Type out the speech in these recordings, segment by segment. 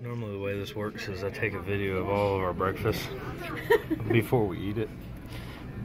Normally the way this works is I take a video of all of our breakfast before we eat it.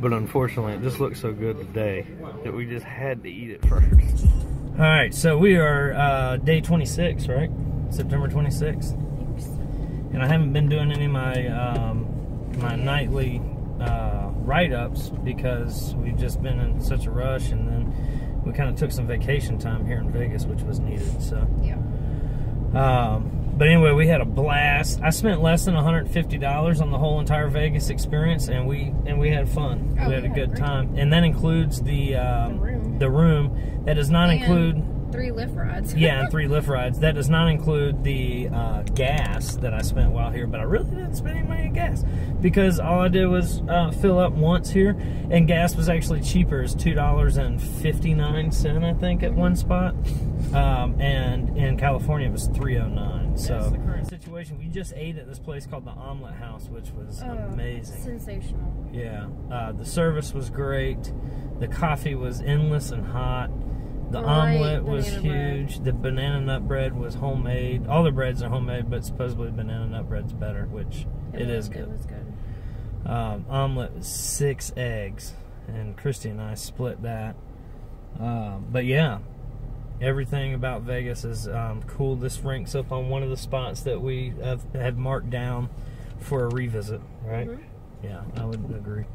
But unfortunately, it just looks so good today that we just had to eat it first. All right, so we are day 26, right? September 26th. And I haven't been doing any of my my nightly write-ups because we've just been in such a rush, and then we kind of took some vacation time here in Vegas, which was needed. So yeah. But anyway, we had a blast. I spent less than $150 on the whole entire Vegas experience, and we had fun. We had a good time, and that includes the room. That does not include 3 lift rides. Yeah, and 3 lift rides. That does not include the gas that I spent while here, but I really didn't spend any money on gas because all I did was fill up once here, and gas was actually cheaper. It's $2.59, I think, at one spot, and in California it was $3.09. So that's the current situation. We just ate at this place called the Omelet House, which was amazing. Sensational. Yeah, the service was great. The coffee was endless and hot. The omelet was huge. The banana nut bread was homemade. All the breads are homemade, but supposedly banana nut bread's better, which it is good. It was good. Omelet was 6 eggs, and Christy and I split that. But yeah, everything about Vegas is cool. This ranks up on one of the spots that we had marked down for a revisit, right? Mm-hmm. Yeah, I would agree.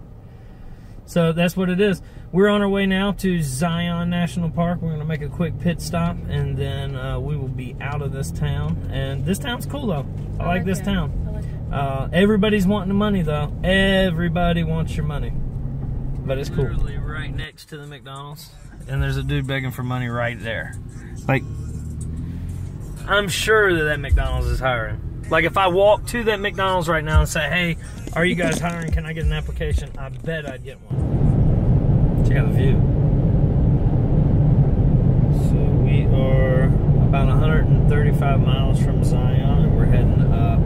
So that's what it is. We're on our way now to Zion National Park. We're going to make a quick pit stop, and then we will be out of this town. And this town's cool, though. I like this town. I like everybody's wanting the money, though. Everybody wants your money. But it's cool. Literally right next to the McDonald's, and there's a dude begging for money right there. Like, I'm sure that McDonald's is hiring. Like, if I walk to that McDonald's right now and say, hey, are you guys hiring? Can I get an application? I bet I'd get one. Check out the view. So we are about 135 miles from Zion, and we're heading up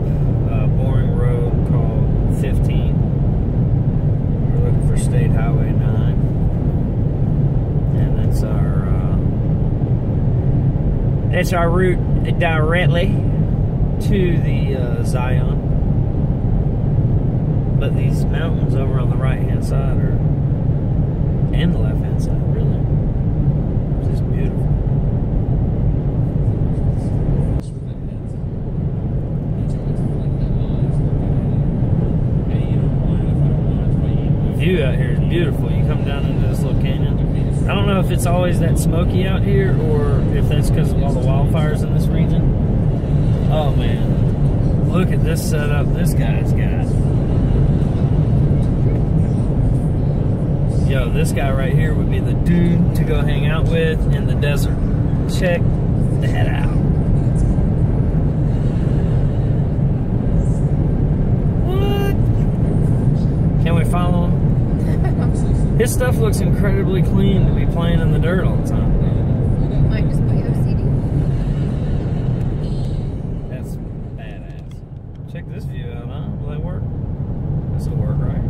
a boring road called 15. We're looking for State Highway 9. And that's our route directly to the Zion. But these mountains over on the right-hand side and the left-hand side, really, just beautiful. The view out here is beautiful. You come down into this little canyon. I don't know if it's always that smoky out here or if that's because of all the wildfires in this region. Oh man, look at this setup this guy's got. Yo, this guy right here would be the dude to go hang out with in the desert. Check that out. What? Can we follow him? His stuff looks incredibly clean to be playing in the dirt all the time. Might just put your CD. That's badass. Check this view out, huh? Will that work? This will work, right?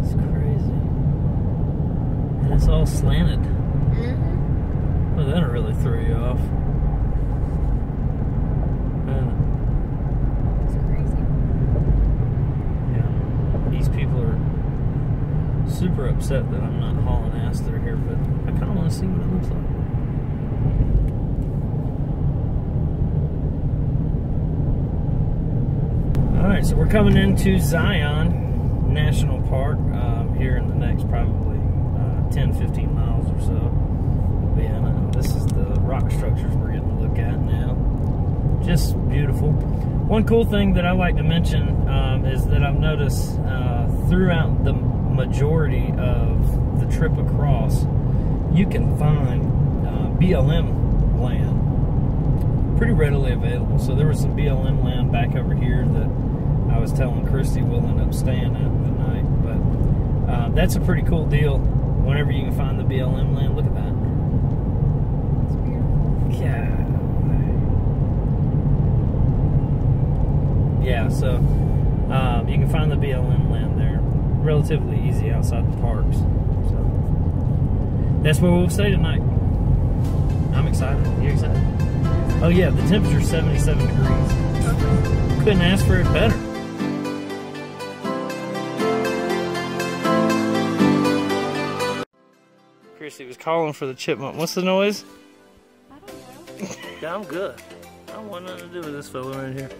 It's crazy. And it's all slanted. Mm-hmm. Well, that'll really throw you off. Super upset that I'm not hauling ass through here, but I kind of want to see what it looks like. Alright, so we're coming into Zion National Park here in the next probably 10-15 miles or so. We'll be in it. This is the rock structures we're getting to look at now. Just beautiful. One cool thing that I like to mention is that I've noticed throughout the majority of the trip across, you can find BLM land pretty readily available. So there was some BLM land back over here that I was telling Christy we'll end up staying at the night. But that's a pretty cool deal whenever you can find the BLM land. Look at that. It's beautiful. Yeah, so you can find the BLM land there relatively easy outside the parks. So That's where we'll stay tonight. I'm excited. You excited? Oh yeah, the temperature's 77 degrees. Couldn't ask for it better. Chrissy was calling for the chipmunk. What's the noise? I don't know. Yeah, I'm good. I don't want nothing to do with this fellow right here.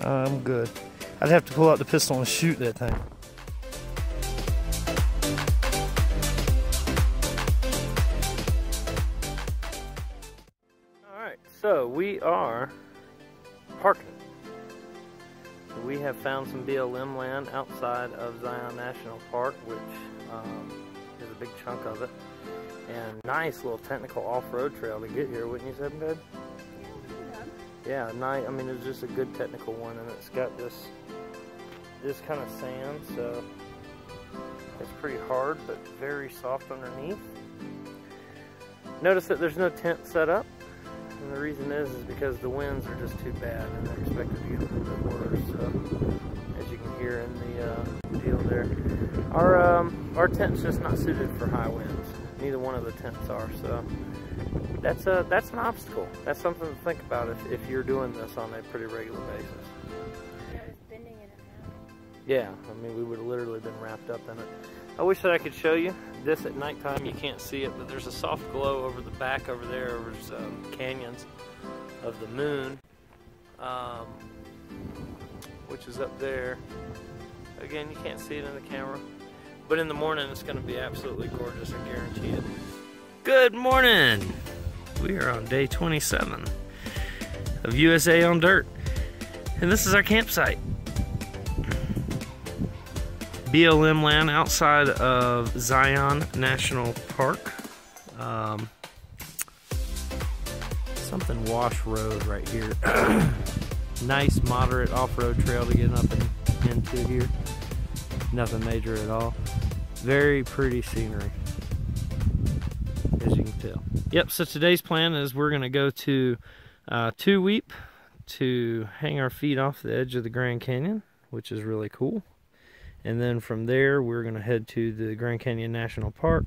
Nah. I'm good. I'd have to pull out the pistol and shoot that thing. Alright, so we are parking. We have found some BLM land outside of Zion National Park, which is a big chunk of it. And nice little technical off-road trail to get here, wouldn't you say, babe? Yeah, nice. I mean, it's just a good technical one, and it's got this kind of sand, so it's pretty hard, but very soft underneath. Notice that there's no tent set up. And the reason is because the winds are just too bad and they're expected to get a little bit worse. So, as you can hear in the deal there, our tent's just not suited for high winds. Neither one of the tents are. So that's an obstacle. That's something to think about if you're doing this on a pretty regular basis. Yeah, it was bending in and out. Yeah, I mean, we would have literally been wrapped up in it. I wish that I could show you this at nighttime. You can't see it, but there's a soft glow over the back over there, over some canyons of the moon, which is up there. Again, you can't see it in the camera, but in the morning it's going to be absolutely gorgeous, I guarantee it. Good morning! We are on day 27 of USA on Dirt, and this is our campsite. BLM land outside of Zion National Park. Something Wash Road right here. Nice moderate off-road trail to get up and into here. Nothing major at all. Very pretty scenery, as you can tell. Yep, so today's plan is we're going to go to Toroweap to hang our feet off the edge of the Grand Canyon, which is really cool. And then from there, we're going to head to the Grand Canyon National Park.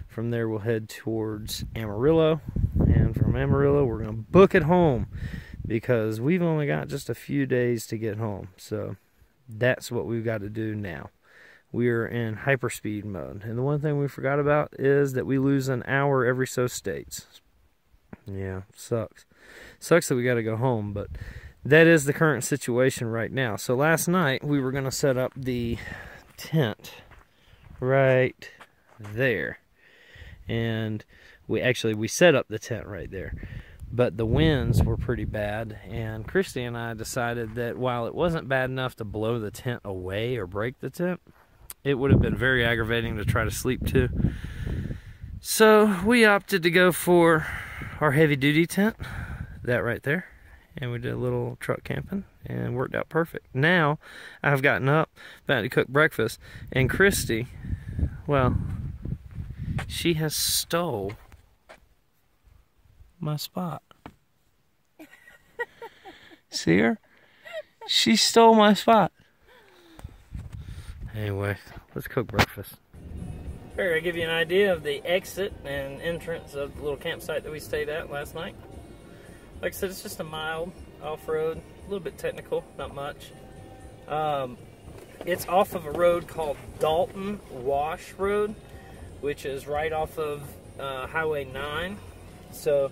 From there, we'll head towards Amarillo. And from Amarillo, we're going to book it home because we've only got just a few days to get home. So that's what we've got to do now. We are in hyperspeed mode. And the one thing we forgot about is that we lose an hour every so states. Yeah, sucks. Sucks that we got to go home, but that is the current situation right now. So last night we were going to set up the tent right there. And we set up the tent right there. But the winds were pretty bad, and Christy and I decided that while it wasn't bad enough to blow the tent away or break the tent, it would have been very aggravating to try to sleep to. So we opted to go for our heavy-duty tent, that right there. And we did a little truck camping and worked out perfect. Now I've gotten up, about to cook breakfast, and Christy, well, she has stole my spot. See her? She stole my spot. Anyway, let's cook breakfast. Here, I'll give you an idea of the exit and entrance of the little campsite that we stayed at last night. Like I said, it's just a mild off-road, a little bit technical, not much. It's off of a road called Dalton Wash Road, which is right off of Highway 9. So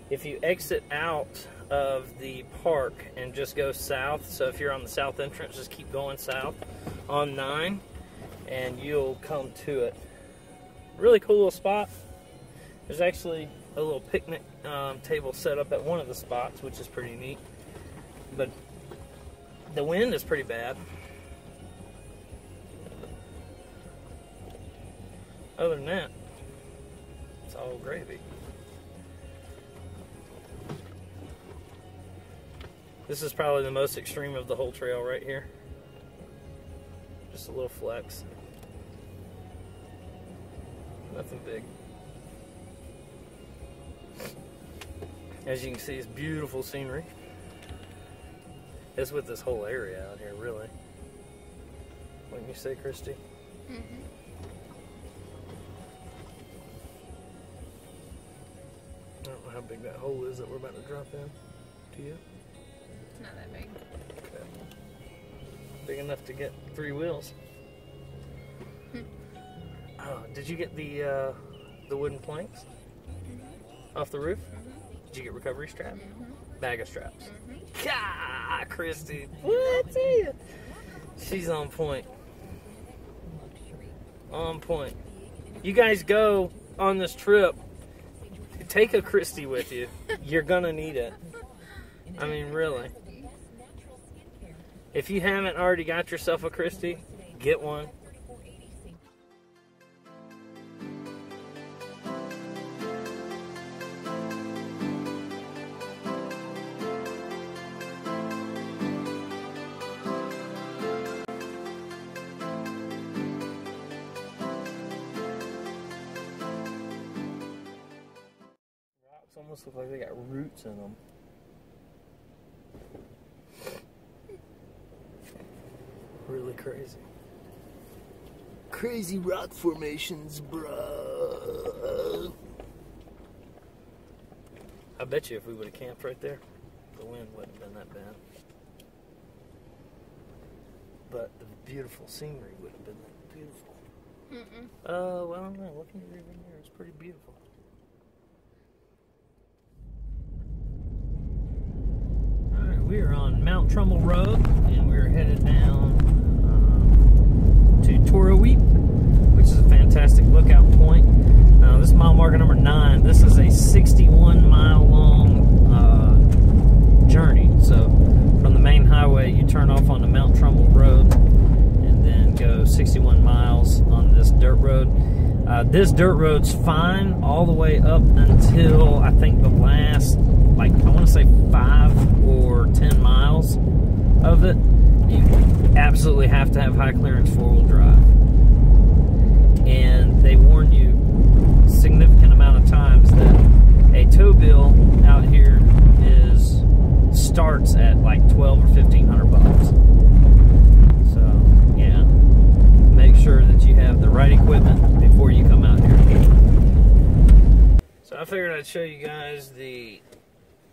if you exit out of the park and just go south, so if you're on the south entrance, just keep going south on 9 and you'll come to it. Really cool little spot. There's actually a little picnic table set up at one of the spots, which is pretty neat. But the wind is pretty bad. Other than that, it's all gravy. This is probably the most extreme of the whole trail right here. Just a little flex. Nothing big. As you can see, it's beautiful scenery. It's with this whole area out here, really. Wouldn't you say, Christy? Mm-hmm. I don't know how big that hole is that we're about to drop in. Do you? It's not that big. Okay. Big enough to get 3 wheels. Oh, did you get the wooden planks off the roof? Did you get recovery straps? Bag of straps. God, Christy. What? She's on point. On point. You guys go on this trip. Take a Christy with you. You're gonna need it. I mean, really. If you haven't already got yourself a Christy, get one. Rocks almost look like they got roots in them. Really crazy. Crazy rock formations, bro. I bet you if we would have camped right there, the wind wouldn't have been that bad. But the beautiful scenery would have been that beautiful. Well, I don't know. Looking at it here, it's pretty beautiful. Alright, we are on Mount Trumbull Road, and we're headed down to Toroweap, which is a fantastic lookout point. This is mile marker number 9. This is a 61-mile long journey. So from the main highway, you turn off onto Mount Trumbull Road and then go 61 miles on this dirt road. This dirt road's fine all the way up until I think the last, like, I want to say 5 or 10 miles of it. You absolutely have to have high clearance 4-wheel drive. And they warn you a significant amount of times that a tow bill out here starts at like $1,200 or $1,500. So yeah, make sure that you have the right equipment before you come out here. So I figured I'd show you guys the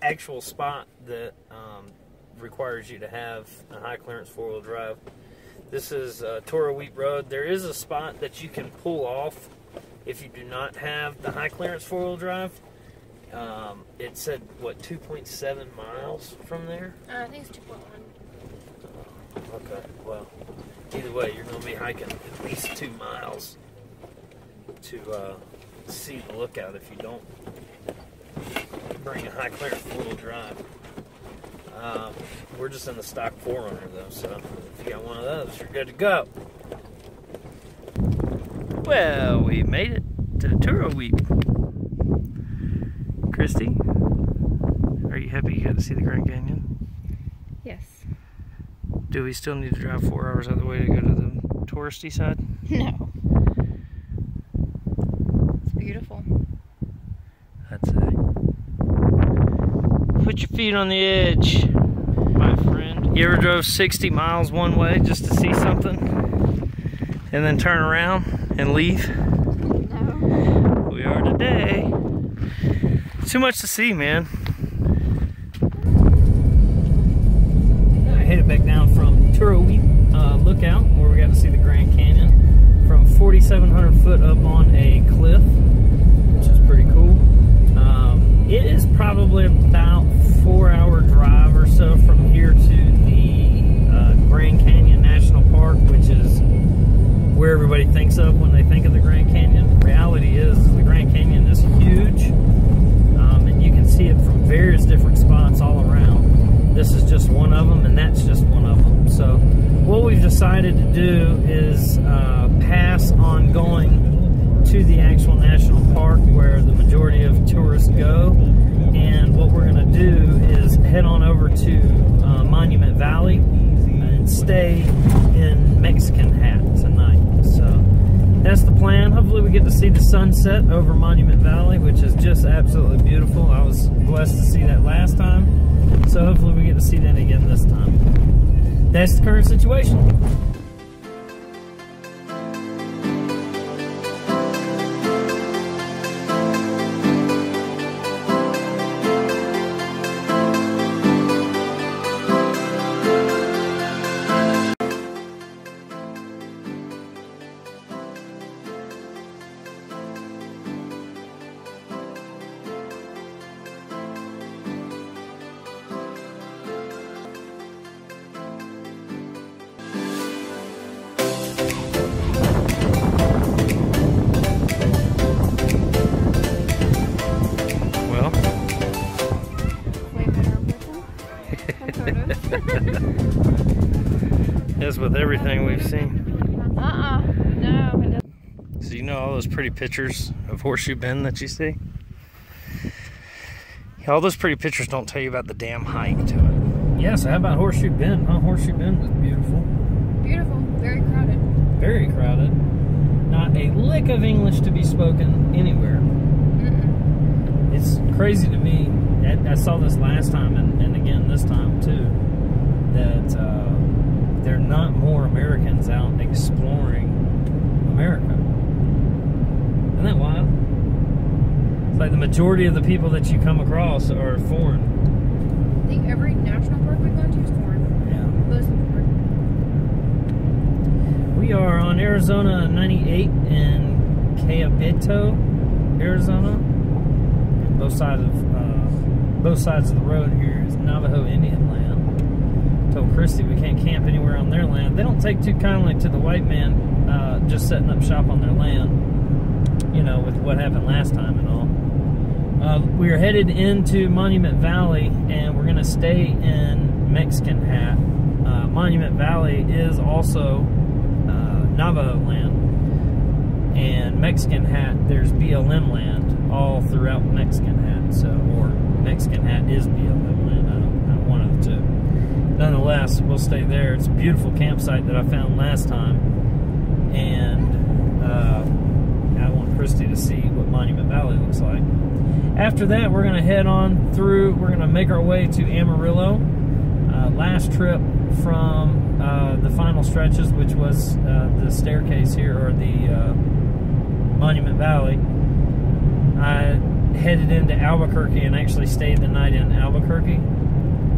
actual spot that requires you to have a high clearance 4-wheel drive. This is Toroweap Road. There is a spot that you can pull off if you do not have the high clearance 4-wheel drive. It said, what, 2.7 miles from there? I think it's 2.1. Okay, well, either way, you're going to be hiking at least 2 miles to see the lookout if you don't bring a high clearance 4-wheel drive. We're just in the stock 4Runner though, so if you got one of those, you're good to go. Well, we made it to Toroweap. Christy, are you happy you got to see the Grand Canyon? Yes. Do we still need to drive 4 hours out of the way to go to the touristy side? No. It's beautiful. I'd say. Put your feet on the edge, my friend. You ever drove 60 miles one way just to see something and then turn around and leave? No. We are today. Too much to see, man. I headed back down from Toroweap Lookout, where we got to see the Grand Canyon from 4,700 foot up on a cliff, which is pretty cool. It is probably about 4-hour drive or so from here to the Grand Canyon National Park, which is where everybody thinks of when they think of the Grand Canyon. The reality is the Grand Canyon is huge, and you can see it from various different spots all around. This is just one of them, and that's just one of them. So what we've decided to do is pass on going to the actual national park where the majority of tourists go, and what we're going to do is head on over to Monument Valley and stay in Mexican Hat tonight. So that's the plan. Hopefully we get to see the sunset over Monument Valley, which is just absolutely beautiful. I was blessed to see that last time, so hopefully we get to see that again this time. That's the current situation. as with everything we've seen. No, it doesn't. So you know all those pretty pictures of Horseshoe Bend that you see? All those pretty pictures don't tell you about the damn hike to it. Yeah, so how about Horseshoe Bend? Huh? Horseshoe Bend was beautiful. Beautiful. Very crowded. Very crowded. Not a lick of English to be spoken anywhere. It's crazy to me. I saw this last time and again this time too, that there are not more Americans out exploring America. Isn't that wild? It's like the majority of the people that you come across are foreign. I think every national park we've gone to is foreign. Yeah. Most of them are. We are on Arizona 98 in 𝒂𝒏𝒈, Arizona. Both sides of the road here is Navajo Indian land. Told Christy we can't camp anywhere on their land. They don't take too kindly to the white man just setting up shop on their land, you know, with what happened last time and all. We are headed into Monument Valley, and we're going to stay in Mexican Hat. Monument Valley is also Navajo land, and Mexican Hat, there's BLM land all throughout Mexican Hat, so, or Mexican Hat is BLM land, I don't know, one of the two. Nonetheless, we'll stay there. It's a beautiful campsite that I found last time, and I want Christy to see what Monument Valley looks like. After that, we're going to head on through, we're going to make our way to Amarillo. Last trip from the final stretches, which was the staircase here, or the Monument Valley, I headed into Albuquerque and actually stayed the night in Albuquerque.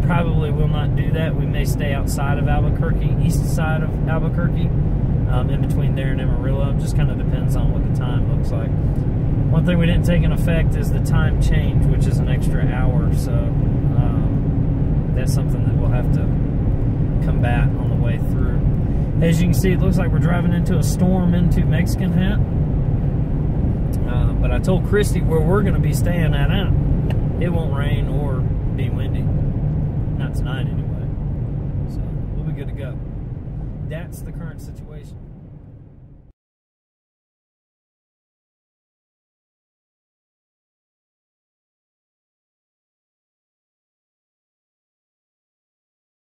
Probably will not do that. We may stay outside of Albuquerque, east side of Albuquerque, in between there and Amarillo. Just kind of depends on what the time looks like. One thing we didn't take in effect is the time change, which is an extra hour, so that's something that we'll have to combat on the way through. As you can see, it looks like we're driving into a storm into Mexican Hat. But I told Christy where we're going to be staying at. It won't rain or be windy. Not tonight anyway. So we'll be good to go. That's the current situation.